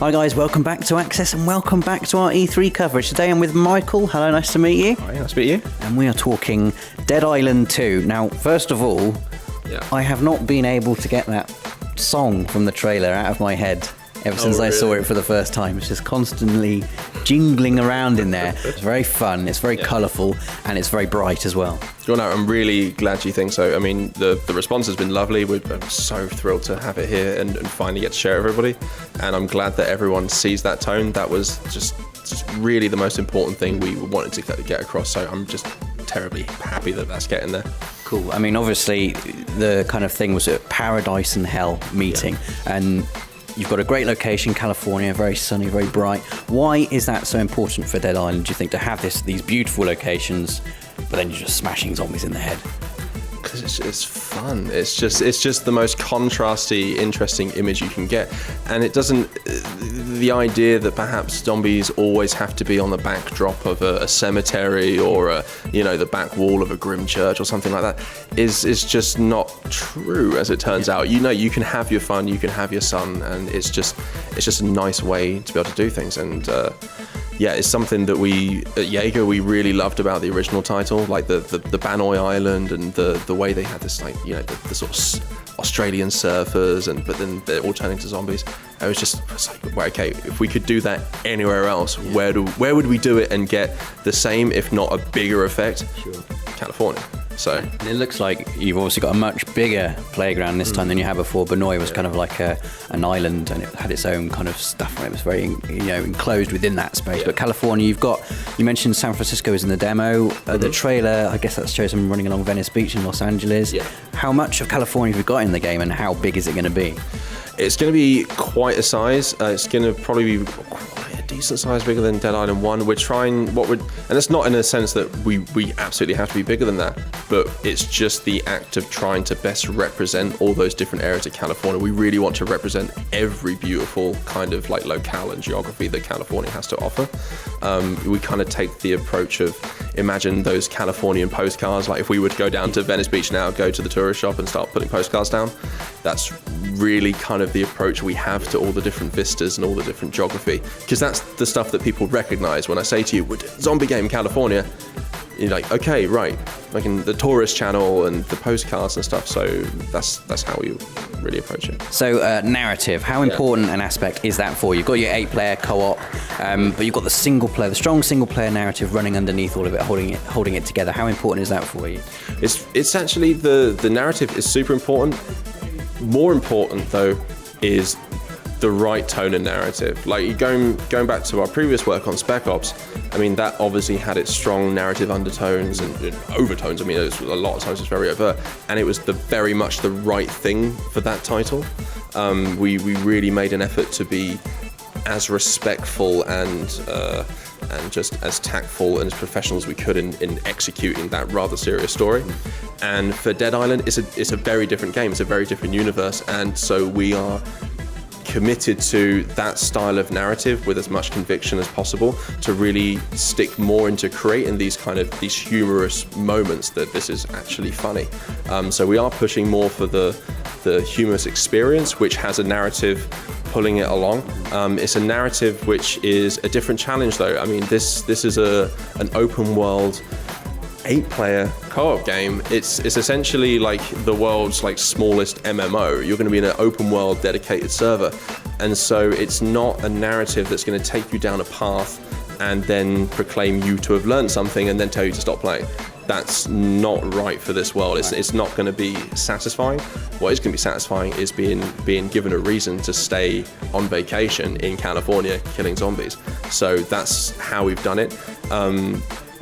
Hi guys, welcome back to Access and welcome back to our E3 coverage. Today I'm with Michael. Hello, nice to meet you. Hi, nice to meet you. And we are talking Dead Island 2. Now, first of all, I have not been able to get that song from the trailer out of my head ever since I saw it for the first time. It's just constantly jingling around in there. It's very fun, it's very colourful, and it's very bright as well. Well, no, I'm really glad you think so. I mean, the response has been lovely. I'm so thrilled to have it here and finally get to share it with everybody. And I'm glad that everyone sees that tone. That was just really the most important thing we wanted to get across. So I'm just terribly happy that that's getting there. Cool. I mean, obviously, the kind of thing was a paradise and hell meeting. And you've got a great location, California, very sunny, very bright. Why is that so important for Dead Island, do you think, to have these beautiful locations, but then you're just smashing zombies in the head? Because it's fun. It's just the most contrasty, interesting image you can get. And it doesn't... The idea that perhaps zombies always have to be on the backdrop of a cemetery or the back wall of a grim church or something like that is just not true, as it turns out. You can have your fun, you can have your sun, and it's just a nice way to be able to do things. And it's something that we at Jaeger we really loved about the original title, like the Banoi Island and the way they had this the sort of Australian surfers, but then they're all turning to zombies. I was like, well, okay, if we could do that anywhere else, where would we do it and get the same, if not a bigger effect? Sure. California. So and it looks like you've obviously got a much bigger playground this time than you had before. Banoi was kind of like an island, and it had its own kind of stuff, and it was very enclosed within that space. But California, you mentioned San Francisco is in the demo. The trailer, I guess that shows them running along Venice Beach in Los Angeles. How much of California have you got in the game, and how big is it going to be? It's going to be quite a size. It's going to probably be quite a decent size, bigger than Dead Island 1. We're trying and it's not in a sense that we absolutely have to be bigger than that, but it's just the act of trying to best represent all those different areas of California. We really want to represent every beautiful kind of like locale and geography that California has to offer. We kind of take the approach of, imagine those Californian postcards. Like if we would go down to Venice Beach now, go to the tourist shop and start putting postcards down, that's really kind of the approach we have to all the different vistas and all the different geography, because that's the stuff that people recognize. When I say to you, zombie game California, you're like, okay, right, like in the tourist channel and the postcards and stuff. So that's how we really approach it. So narrative, how important an aspect is that for you? You've got your 8-player co-op, but you've got the strong single-player narrative running underneath all of it, holding it together. How important is that for you? It's actually the narrative is super important. More important though is the right tone and narrative. Like going back to our previous work on Spec Ops, I mean that obviously had its strong narrative undertones and overtones. I mean, it was, a lot of times it's very overt, and it was very much the right thing for that title. We really made an effort to be as respectful and just as tactful and as professional as we could in executing that rather serious story. And for Dead Island, it's a very different game. It's a very different universe, and so we are committed to that style of narrative with as much conviction as possible to really stick more into creating these humorous moments that this is actually funny. So we are pushing more for the humorous experience, which has a narrative pulling it along. It's a narrative which is a different challenge though. I mean, this is an open world 8-player co-op game. It's essentially like the world's smallest MMO. You're going to be in an open world dedicated server, and so it's not a narrative that's going to take you down a path and then proclaim you to have learned something and then tell you to stop playing. That's not right for this world. It's not going to be satisfying. What is going to be satisfying is being given a reason to stay on vacation in California killing zombies. So that's how we've done it.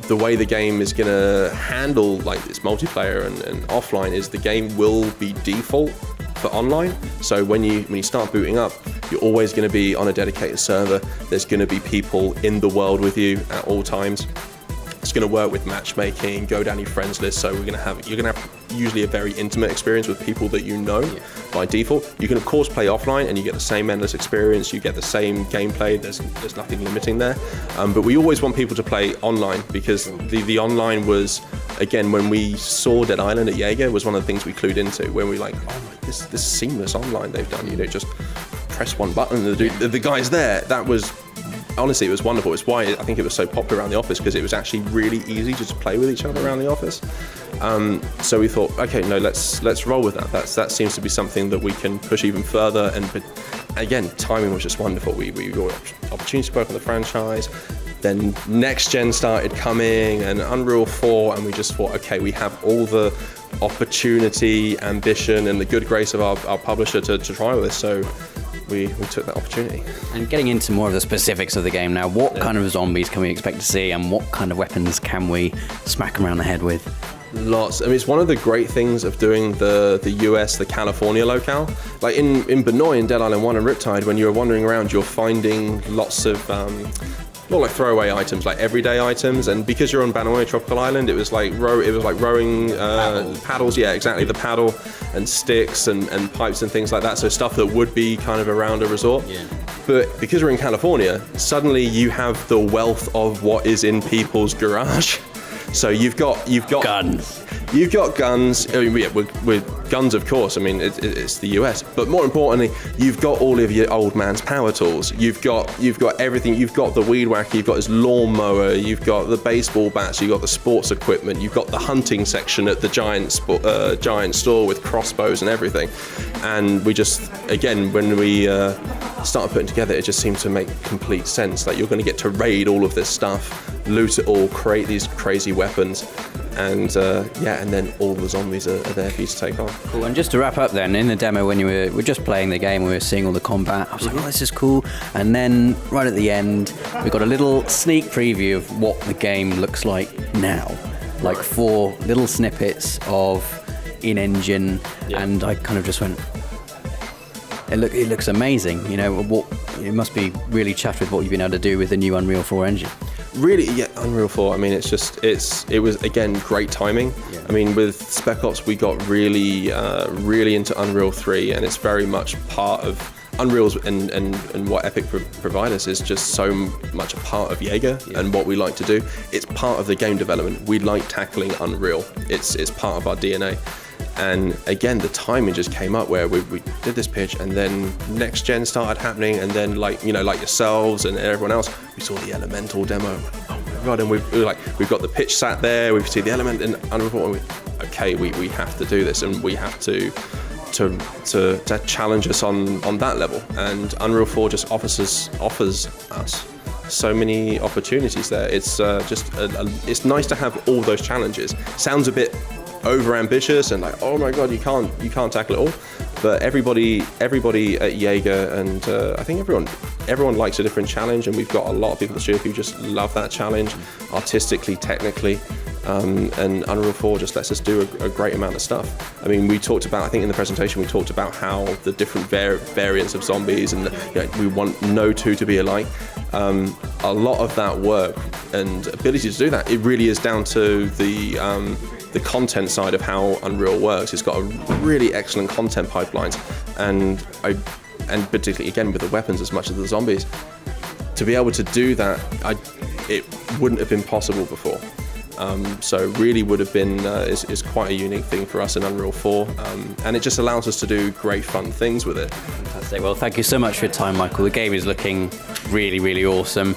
The way the game is going to handle its multiplayer and offline is the game will be default for online. So when you start booting up, you're always going to be on a dedicated server. There's going to be people in the world with you at all times. It's going to work with matchmaking, go down your friends list. So you're going to have usually a very intimate experience with people that you know by default. You can of course play offline and you get the same endless experience. You get the same gameplay. There's nothing limiting there. But we always want people to play online because the online was, again, when we saw Dead Island at Jaeger, was one of the things we clued into when we were like, oh my, this seamless online they've done. Just press one button and the guy's there. That was, honestly, it was wonderful. It's why I think it was so popular around the office, because it was actually really easy to just play with each other around the office. So we thought, okay, no, let's roll with that. That seems to be something that we can push even further. And again, timing was just wonderful. We got opportunity to work on the franchise. Then next gen started coming, and Unreal 4, and we just thought, okay, we have all the opportunity, ambition, and the good grace of our publisher to try with this. So we took that opportunity. And getting into more of the specifics of the game now, what kind of zombies can we expect to see, and what kind of weapons can we smack them around the head with? Lots. I mean, it's one of the great things of doing the US, the California locale. Like in Benoit, in Dead Island 1 and Riptide, when you're wandering around, you're finding lots of not like throwaway items, like everyday items. And because you're on Benoit Tropical Island, it was like rowing paddles. Yeah, exactly. The paddle and sticks and pipes and things like that. So stuff that would be kind of around a resort. Yeah. But because we're in California, suddenly you have the wealth of what is in people's garage. So you've got guns. You've got guns. I mean, yeah, we're guns, of course. I mean, it's the US. But more importantly, you've got all of your old man's power tools. You've got everything. You've got the weed whacker. You've got his lawnmower. You've got the baseball bats. You've got the sports equipment. You've got the hunting section at the giant store with crossbows and everything. And we just, again, when we started putting together, it just seemed to make complete sense. Like, you're going to get to raid all of this stuff, loot it all, create these crazy weapons. And and then all the zombies are there for you to take on. Cool. And just to wrap up then, in the demo when you were just playing the game, we were seeing all the combat, I was like, oh, this is cool. And then right at the end, we got a little sneak preview of what the game looks like now. Like 4 little snippets of in-engine, and I kind of just went, it looks amazing. You know, it must be really chuffed with what you've been able to do with the new Unreal 4 engine. Really, yeah, Unreal 4. I mean, it was again great timing. Yeah. I mean, with Spec Ops, we got really into Unreal 3, and it's very much part of Unreal's and what Epic provide us is just so much a part of Jaeger and what we like to do. It's part of the game development. We like tackling Unreal. It's part of our DNA. And again, the timing just came up where we did this pitch, and then next gen started happening, and then like yourselves and everyone else, we saw the Elemental demo. Oh my god! And we've got the pitch sat there. We've seen the Element and Unreal. We have to do this, and we have to challenge us on that level. And Unreal 4 just offers us so many opportunities there. It's it's nice to have all those challenges. Sounds a bit over ambitious and like, oh my god, you can't tackle it all, but everybody at Jaeger and I think everyone likes a different challenge, and we've got a lot of people in the studio who just love that challenge artistically, technically, and Unreal 4 just lets us do a great amount of stuff. I mean, we talked about, I think in the presentation we talked about how the different variants of zombies, and we want no two to be alike. A lot of that work and ability to do that, it really is down to the content side of how Unreal works. It's got a really excellent content pipelines, and particularly again with the weapons as much as the zombies, to be able to do that, it wouldn't have been possible before. So really would have been is quite a unique thing for us in Unreal 4, and it just allows us to do great fun things with it. Fantastic. Well, thank you so much for your time, Michael. The game is looking really, really awesome.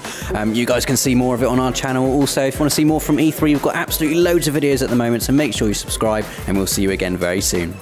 You guys can see more of it on our channel. Also, if you want to see more from E3, we've got absolutely loads of videos at the moment, so make sure you subscribe, and we'll see you again very soon.